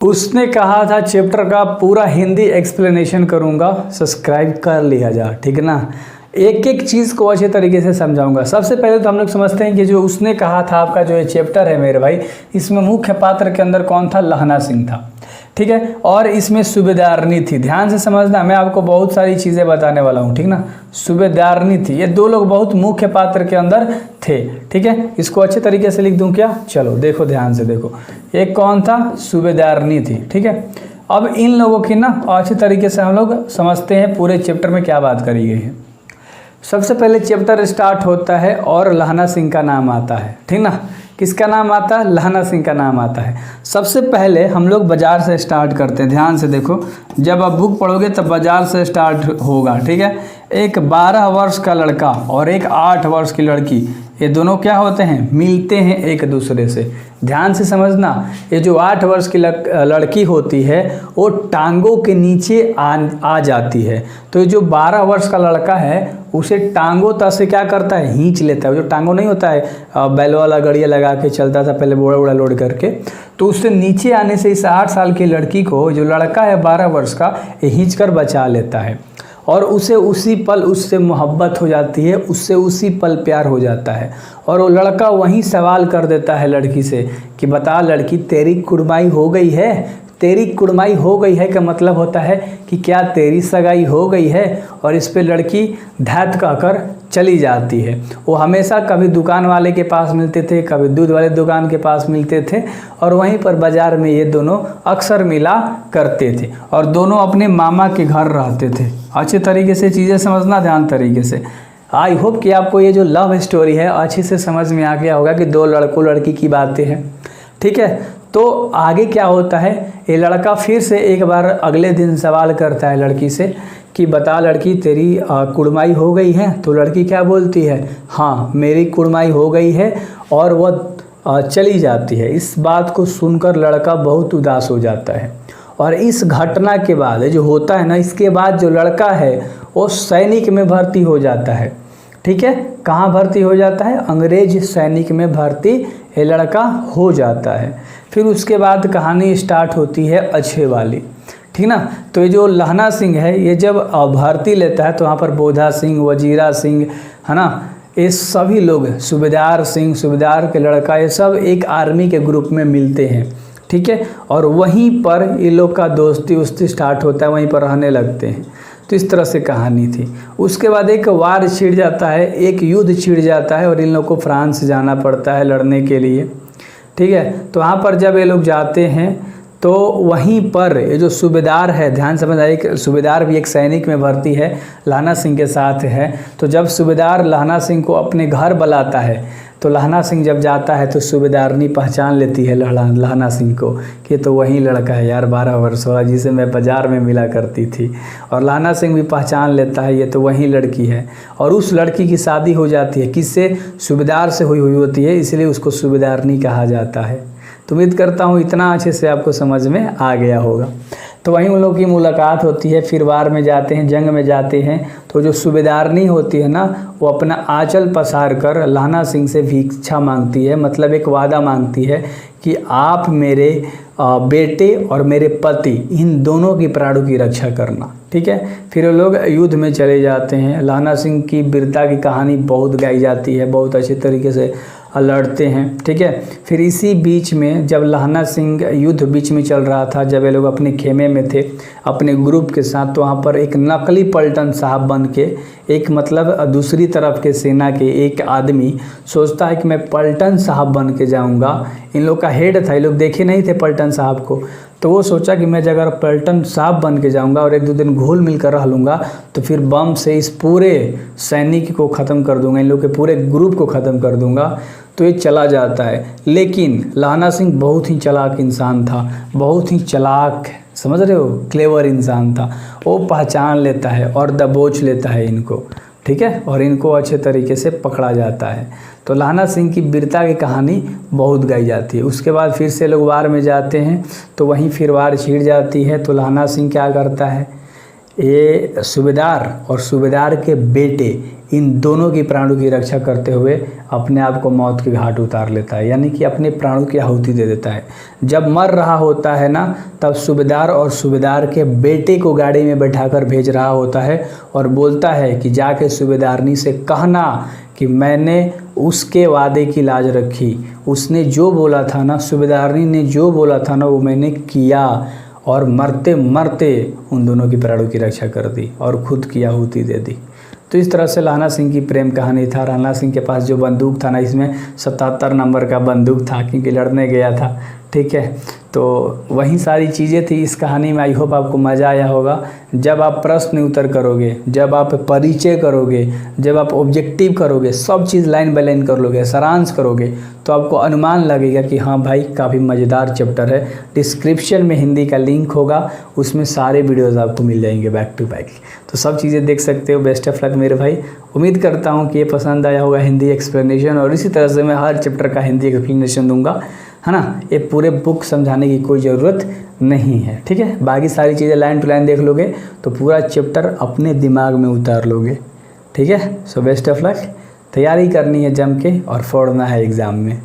उसने कहा था चैप्टर का पूरा हिंदी एक्सप्लेनेशन करूंगा, सब्सक्राइब कर लिया जा, ठीक है ना। एक एक चीज़ को अच्छे तरीके से समझाऊंगा। सबसे पहले तो हम लोग समझते हैं कि जो उसने कहा था आपका जो ये चैप्टर है मेरे भाई, इसमें मुख्य पात्र के अंदर कौन था? लहना सिंह था, ठीक है। और इसमें सूबेदारनी थी। ध्यान से समझना, मैं आपको बहुत सारी चीज़ें बताने वाला हूँ, ठीक ना। सूबेदारनी थी, ये दो लोग बहुत मुख्य पात्र के अंदर थे, ठीक है। इसको अच्छे तरीके से लिख दूं क्या? चलो देखो, ध्यान से देखो। एक कौन था? सूबेदारनी थी, ठीक है। अब इन लोगों की ना अच्छे तरीके से हम लोग समझते हैं पूरे चैप्टर में क्या बात करी गई है। सबसे पहले चैप्टर स्टार्ट होता है और लहना सिंह का नाम आता है, ठीक ना। किसका नाम आता है? लहना सिंह का नाम आता है। सबसे पहले हम लोग बाजार से स्टार्ट करते हैं। ध्यान से देखो, जब आप बुक पढ़ोगे तब बाजार से स्टार्ट होगा, ठीक है। एक 12 वर्ष का लड़का और एक 8 वर्ष की लड़की, ये दोनों क्या होते हैं? मिलते हैं एक दूसरे से। ध्यान से समझना, ये जो 8 वर्ष की लड़की होती है वो टांगों के नीचे आ जाती है, तो ये जो 12 वर्ष का लड़का है उसे टांगों तक से क्या करता है? खींच लेता है। जो टांगों नहीं होता है, बैल वाला गड़िया लगा के चलता था पहले, बोड़ा बोड़ा लोड करके, तो उससे नीचे आने से इस 8 साल की लड़की को, जो लड़का है 12 वर्ष का, ये खींच कर बचा लेता है और उसे उसी पल उससे मोहब्बत हो जाती है, उससे उसी पल प्यार हो जाता है। और वो लड़का वहीं सवाल कर देता है लड़की से कि बता लड़की, तेरी कुड़माई हो गई है? तेरी कुड़माई हो गई है का मतलब होता है कि क्या तेरी सगाई हो गई है? और इस पे लड़की धैत कहकर चली जाती है। वो हमेशा कभी दुकान वाले के पास मिलते थे, कभी दूध वाले दुकान के पास मिलते थे, और वहीं पर बाज़ार में ये दोनों अक्सर मिला करते थे, और दोनों अपने मामा के घर रहते थे। अच्छे तरीके से चीज़ें समझना, ध्यान तरीके से। आई होप कि आपको ये जो लव स्टोरी है अच्छे से समझ में आ गया होगा कि दो लड़कों लड़की की बातें हैं, ठीक है। तो आगे क्या होता है, ये लड़का फिर से एक बार अगले दिन सवाल करता है लड़की से कि बता लड़की, तेरी कुड़माई हो गई है? तो लड़की क्या बोलती है? हाँ, मेरी कुड़माई हो गई है, और वह चली जाती है। इस बात को सुनकर लड़का बहुत उदास हो जाता है। और इस घटना के बाद जो होता है ना, इसके बाद जो लड़का है वो सैनिक में भर्ती हो जाता है, ठीक है। कहाँ भर्ती हो जाता है? अंग्रेज सैनिक में भर्ती ये लड़का हो जाता है। फिर उसके बाद कहानी स्टार्ट होती है अच्छे वाली, ठीक ना। तो ये जो लहना सिंह है, ये जब भर्ती लेता है तो वहाँ पर बोधा सिंह, वजीरा सिंह, है ना, ये सभी लोग, सूबेदार सिंह, सूबेदार के लड़का, ये सब एक आर्मी के ग्रुप में मिलते हैं, ठीक है। और वहीं पर ये लोग का दोस्ती उस्ती स्टार्ट होता है, वहीं पर रहने लगते हैं। तो इस तरह से कहानी थी। उसके बाद एक वार छिड़ जाता है, एक युद्ध छिड़ जाता है, और इन लोग को फ्रांस जाना पड़ता है लड़ने के लिए, ठीक है। तो वहाँ पर जब ये लोग जाते हैं तो वहीं पर ये जो सूबेदार है, ध्यान समझ आए, एक सूबेदार भी एक सैनिक में भर्ती है, लहना सिंह के साथ है। तो जब सूबेदार लहना सिंह को अपने घर बुलाता है, तो लहना सिंह जब जाता है तो सूबेदारनी पहचान लेती है लहना सिंह को कि तो वही लड़का है यार, 12 वर्ष वाला जिसे मैं बाज़ार में मिला करती थी। और लहना सिंह भी पहचान लेता है ये तो वही लड़की है। और उस लड़की की शादी हो जाती है, किससे? सूबेदार से हुई होती है, इसलिए उसको सूबेदारनी कहा जाता है। तो उम्मीद करता हूँ इतना अच्छे से आपको समझ में आ गया होगा। तो वहीं उन लोगों की मुलाकात होती है, फिर वार में जाते हैं, जंग में जाते हैं। तो जो सूबेदारनी होती है ना, वो अपना आंचल पसार कर लहना सिंह से भिक्षा मांगती है, मतलब एक वादा मांगती है कि आप मेरे बेटे और मेरे पति, इन दोनों की प्राणों की रक्षा करना, ठीक है। फिर वो लोग युद्ध में चले जाते हैं। लहना सिंह की वीरता की कहानी बहुत गाई जाती है, बहुत अच्छे तरीके से लड़ते हैं, ठीक है। फिर इसी बीच में जब लहना सिंह, युद्ध बीच में चल रहा था, जब ये लोग अपने खेमे में थे अपने ग्रुप के साथ, तो वहाँ पर एक नकली पलटन साहब बन के, एक मतलब दूसरी तरफ के सेना के एक आदमी सोचता है कि मैं पलटन साहब बन के जाऊँगा। इन लोग का हेड था, ये लोग देखे नहीं थे पलटन साहब को, तो वो सोचा कि मैं अगर पलटन साहब बन के जाऊंगा और 1-2 दिन घुल मिल कर रह लूँगा तो फिर बम से इस पूरे सैनिक को ख़त्म कर दूंगा, इन लोग के पूरे ग्रुप को ख़त्म कर दूंगा। तो ये चला जाता है। लेकिन लहना सिंह बहुत ही चालाक इंसान था, बहुत ही चालाक, समझ रहे हो, क्लेवर इंसान था। वो पहचान लेता है और दबोच लेता है इनको, ठीक है, और इनको अच्छे तरीके से पकड़ा जाता है। तो लहना सिंह की वीरता की कहानी बहुत गाई जाती है। उसके बाद फिर से लोग वार में जाते हैं, तो वहीं फिर वार छिड़ जाती है। तो लहना सिंह क्या करता है, ये सूबेदार और सूबेदार के बेटे इन दोनों की प्राणों की रक्षा करते हुए अपने आप को मौत के घाट उतार लेता है, यानी कि अपने प्राणों की आहुति दे देता है। जब मर रहा होता है ना, तब सूबेदार और सूबेदार के बेटे को गाड़ी में बैठाकर भेज रहा होता है और बोलता है कि जाके सूबेदारनी से कहना कि मैंने उसके वादे की लाज रखी, उसने जो बोला था ना, सूबेदारनी ने जो बोला था ना, वो मैंने किया और मरते मरते उन दोनों की प्राणों की रक्षा कर दी और खुद की आहुति दे दी। तो इस तरह से लहना सिंह की प्रेम कहानी था। लहना सिंह के पास जो बंदूक था ना, इसमें 77 नंबर का बंदूक था क्योंकि लड़ने गया था, ठीक है। तो वही सारी चीज़ें थी इस कहानी में। आई होप आपको मज़ा आया होगा। जब आप प्रश्न उत्तर करोगे, जब आप परिचय करोगे, जब आप ऑब्जेक्टिव करोगे, सब चीज़ लाइन बाय लाइन कर लोगे, सारांश करोगे, तो आपको अनुमान लगेगा कि हाँ भाई काफ़ी मज़ेदार चैप्टर है। डिस्क्रिप्शन में हिंदी का लिंक होगा, उसमें सारे वीडियोज़ आपको मिल जाएंगे बैक टू बैक, तो सब चीज़ें देख सकते हो। बेस्ट ऑफ लक मेरे भाई। उम्मीद करता हूँ कि ये पसंद आया होगा हिंदी एक्सप्लेनेशन, और इसी तरह से मैं हर चैप्टर का हिंदी एक्सप्लेनेशन दूंगा, है ना। ये पूरे बुक समझाने की कोई ज़रूरत नहीं है, ठीक है। बाकी सारी चीज़ें लाइन टू लाइन देख लोगे तो पूरा चैप्टर अपने दिमाग में उतार लोगे, ठीक है। So best of luck. तैयारी करनी है जम के और फोड़ना है एग्ज़ाम में।